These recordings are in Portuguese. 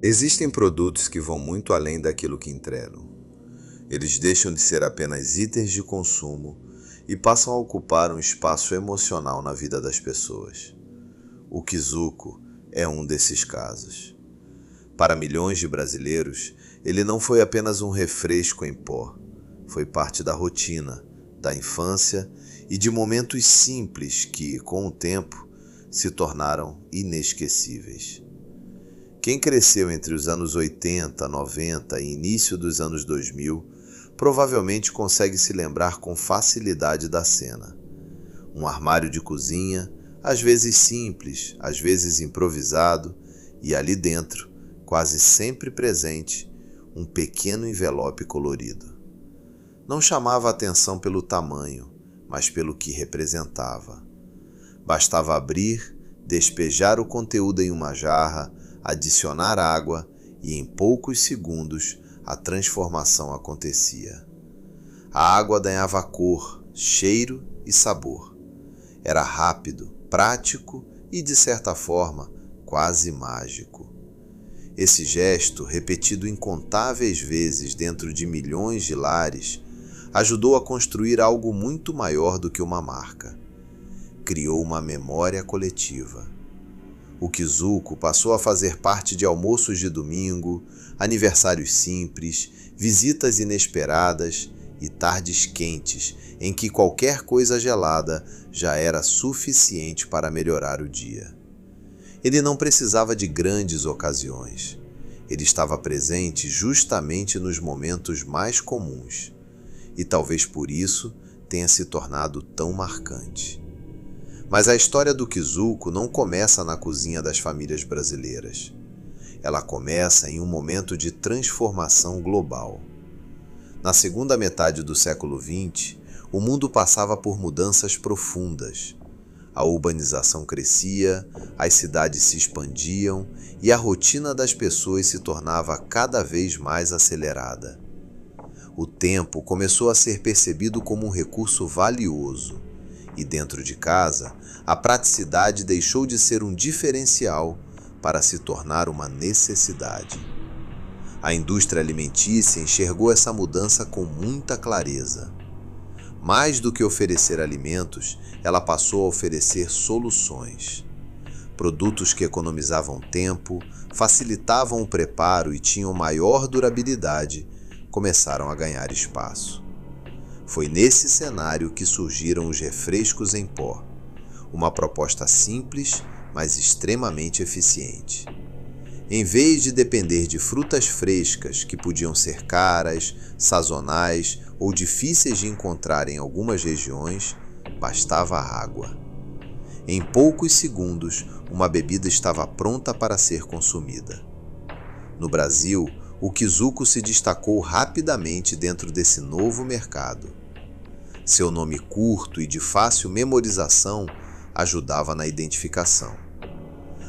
Existem produtos que vão muito além daquilo que entregam. Eles deixam de ser apenas itens de consumo e passam a ocupar um espaço emocional na vida das pessoas. O Kizuko é um desses casos. Para milhões de brasileiros, ele não foi apenas um refresco em pó, foi parte da rotina, da infância e de momentos simples que, com o tempo, se tornaram inesquecíveis. Quem cresceu entre os anos 80, 90 e início dos anos 2000 provavelmente consegue se lembrar com facilidade da cena. Um armário de cozinha, às vezes simples, às vezes improvisado, e ali dentro, quase sempre presente, um pequeno envelope colorido. Não chamava atenção pelo tamanho, mas pelo que representava. Bastava abrir, despejar o conteúdo em uma jarra, adicionar água e em poucos segundos a transformação acontecia. A água ganhava cor, cheiro e sabor. Era rápido, prático e, de certa forma, quase mágico. Esse gesto, repetido incontáveis vezes dentro de milhões de lares, ajudou a construir algo muito maior do que uma marca. Criou uma memória coletiva. O Kizuko passou a fazer parte de almoços de domingo, aniversários simples, visitas inesperadas e tardes quentes em que qualquer coisa gelada já era suficiente para melhorar o dia. Ele não precisava de grandes ocasiões. Ele estava presente justamente nos momentos mais comuns e talvez por isso tenha se tornado tão marcante. Mas a história do Kizuko não começa na cozinha das famílias brasileiras. Ela começa em um momento de transformação global. Na segunda metade do século XX, o mundo passava por mudanças profundas. A urbanização crescia, as cidades se expandiam e a rotina das pessoas se tornava cada vez mais acelerada. O tempo começou a ser percebido como um recurso valioso. E dentro de casa, a praticidade deixou de ser um diferencial para se tornar uma necessidade. A indústria alimentícia enxergou essa mudança com muita clareza. Mais do que oferecer alimentos, ela passou a oferecer soluções. Produtos que economizavam tempo, facilitavam o preparo e tinham maior durabilidade, começaram a ganhar espaço. Foi nesse cenário que surgiram os refrescos em pó, uma proposta simples, mas extremamente eficiente. Em vez de depender de frutas frescas que podiam ser caras, sazonais ou difíceis de encontrar em algumas regiões, bastava água. Em poucos segundos, uma bebida estava pronta para ser consumida. No Brasil, o Kizuko se destacou rapidamente dentro desse novo mercado. Seu nome curto e de fácil memorização ajudava na identificação.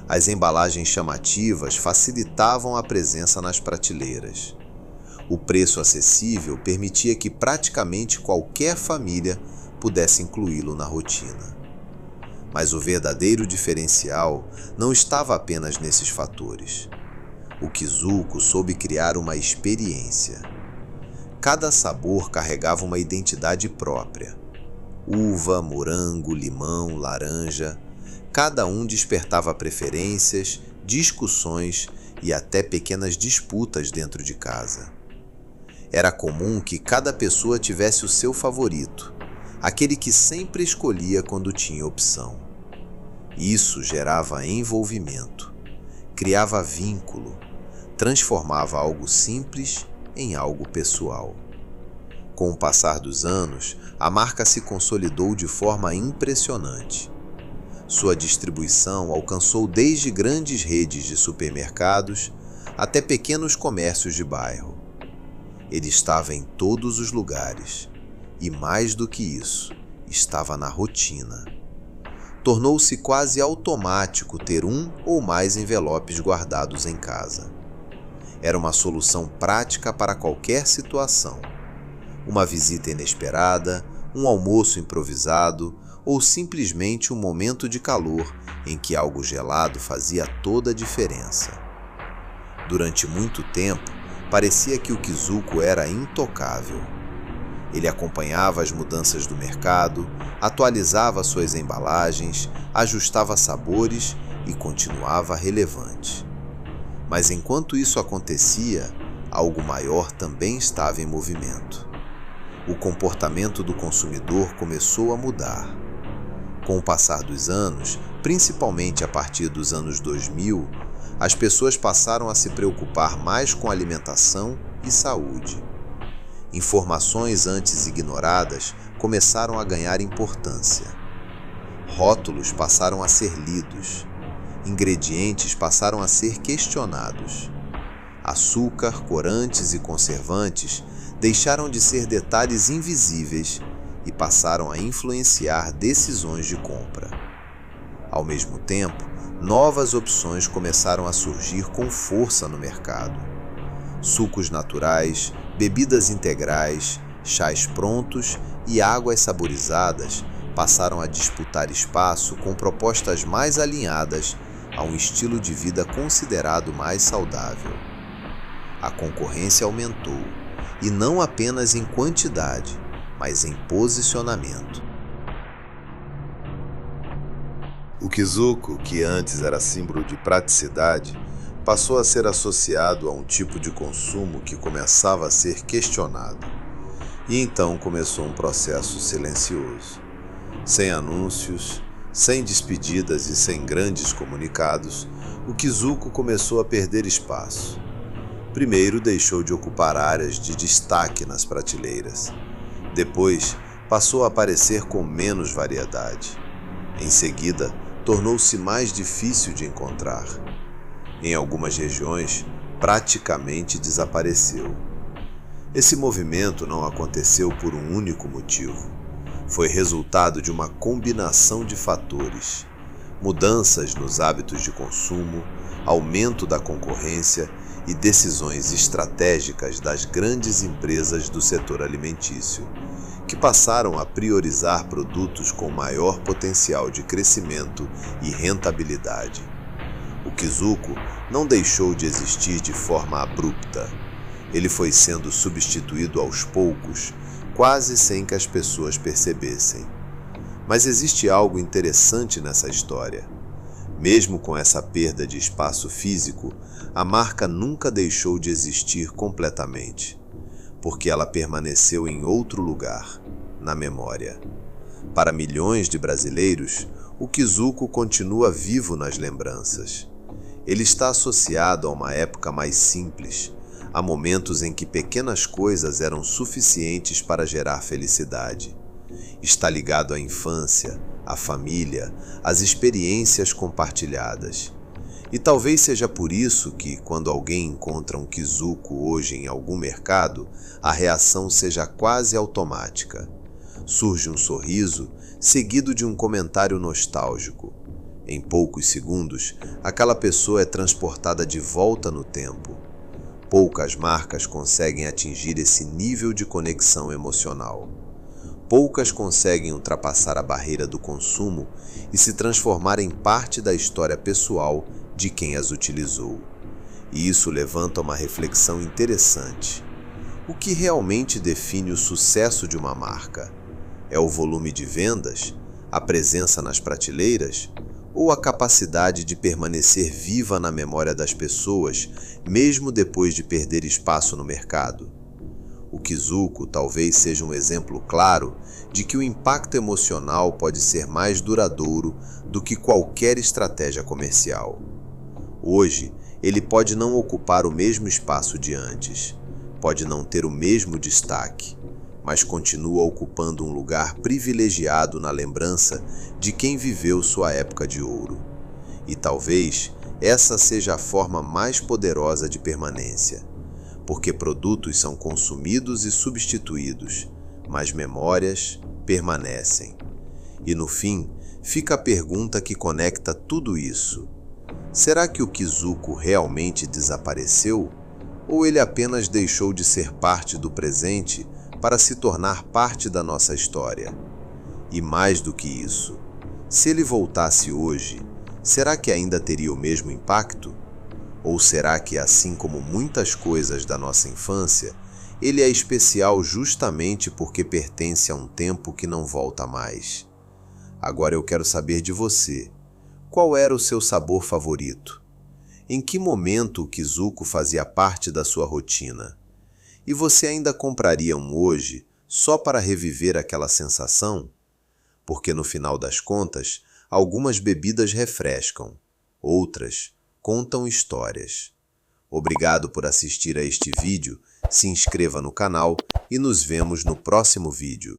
As embalagens chamativas facilitavam a presença nas prateleiras. O preço acessível permitia que praticamente qualquer família pudesse incluí-lo na rotina. Mas o verdadeiro diferencial não estava apenas nesses fatores. O Kizuko soube criar uma experiência. Cada sabor carregava uma identidade própria. Uva, morango, limão, laranja. Cada um despertava preferências, discussões e até pequenas disputas dentro de casa. Era comum que cada pessoa tivesse o seu favorito, aquele que sempre escolhia quando tinha opção. Isso gerava envolvimento, criava vínculo, transformava algo simples em algo pessoal. Com o passar dos anos, a marca se consolidou de forma impressionante. Sua distribuição alcançou desde grandes redes de supermercados até pequenos comércios de bairro. Ele estava em todos os lugares e, mais do que isso, estava na rotina. Tornou-se quase automático ter um ou mais envelopes guardados em casa. Era uma solução prática para qualquer situação. Uma visita inesperada, um almoço improvisado ou simplesmente um momento de calor em que algo gelado fazia toda a diferença. Durante muito tempo, parecia que o Kizuko era intocável. Ele acompanhava as mudanças do mercado, atualizava suas embalagens, ajustava sabores e continuava relevante. Mas enquanto isso acontecia, algo maior também estava em movimento. O comportamento do consumidor começou a mudar. Com o passar dos anos, principalmente a partir dos anos 2000, as pessoas passaram a se preocupar mais com alimentação e saúde. Informações antes ignoradas começaram a ganhar importância. Rótulos passaram a ser lidos. Ingredientes passaram a ser questionados. Açúcar, corantes e conservantes deixaram de ser detalhes invisíveis e passaram a influenciar decisões de compra. Ao mesmo tempo, novas opções começaram a surgir com força no mercado. Sucos naturais, bebidas integrais, chás prontos e águas saborizadas passaram a disputar espaço com propostas mais alinhadas a um estilo de vida considerado mais saudável. A concorrência aumentou, e não apenas em quantidade, mas em posicionamento. O Kizuko, que antes era símbolo de praticidade, passou a ser associado a um tipo de consumo que começava a ser questionado. E então começou um processo silencioso. Sem anúncios, sem despedidas e sem grandes comunicados, o Kizuko começou a perder espaço. Primeiro deixou de ocupar áreas de destaque nas prateleiras. Depois, passou a aparecer com menos variedade. Em seguida, tornou-se mais difícil de encontrar. Em algumas regiões, praticamente desapareceu. Esse movimento não aconteceu por um único motivo. Foi resultado de uma combinação de fatores: mudanças nos hábitos de consumo, aumento da concorrência e decisões estratégicas das grandes empresas do setor alimentício, que passaram a priorizar produtos com maior potencial de crescimento e rentabilidade. O Kizuko não deixou de existir de forma abrupta. Ele foi sendo substituído aos poucos, quase sem que as pessoas percebessem. Mas existe algo interessante nessa história. Mesmo com essa perda de espaço físico, a marca nunca deixou de existir completamente, porque ela permaneceu em outro lugar, na memória. Para milhões de brasileiros, o Kizuko continua vivo nas lembranças. Ele está associado a uma época mais simples, a momentos em que pequenas coisas eram suficientes para gerar felicidade. Está ligado à infância, à família, às experiências compartilhadas. E talvez seja por isso que, quando alguém encontra um Kizuko hoje em algum mercado, a reação seja quase automática. Surge um sorriso, seguido de um comentário nostálgico. Em poucos segundos, aquela pessoa é transportada de volta no tempo. Poucas marcas conseguem atingir esse nível de conexão emocional. Poucas conseguem ultrapassar a barreira do consumo e se transformar em parte da história pessoal de quem as utilizou. E isso levanta uma reflexão interessante. O que realmente define o sucesso de uma marca? É o volume de vendas? A presença nas prateleiras? Ou a capacidade de permanecer viva na memória das pessoas, mesmo depois de perder espaço no mercado? O Kizuko talvez seja um exemplo claro de que o impacto emocional pode ser mais duradouro do que qualquer estratégia comercial. Hoje, ele pode não ocupar o mesmo espaço de antes, pode não ter o mesmo destaque, mas continua ocupando um lugar privilegiado na lembrança de quem viveu sua época de ouro. E talvez essa seja a forma mais poderosa de permanência, porque produtos são consumidos e substituídos, mas memórias permanecem. E no fim, fica a pergunta que conecta tudo isso. Será que o Kizuko realmente desapareceu? Ou ele apenas deixou de ser parte do presente para se tornar parte da nossa história? E mais do que isso, se ele voltasse hoje, será que ainda teria o mesmo impacto? Ou será que, assim como muitas coisas da nossa infância, ele é especial justamente porque pertence a um tempo que não volta mais? Agora eu quero saber de você. Qual era o seu sabor favorito? Em que momento o Kizuko fazia parte da sua rotina? E você ainda compraria um hoje só para reviver aquela sensação? Porque no final das contas, algumas bebidas refrescam, outras contam histórias. Obrigado por assistir a este vídeo, se inscreva no canal e nos vemos no próximo vídeo.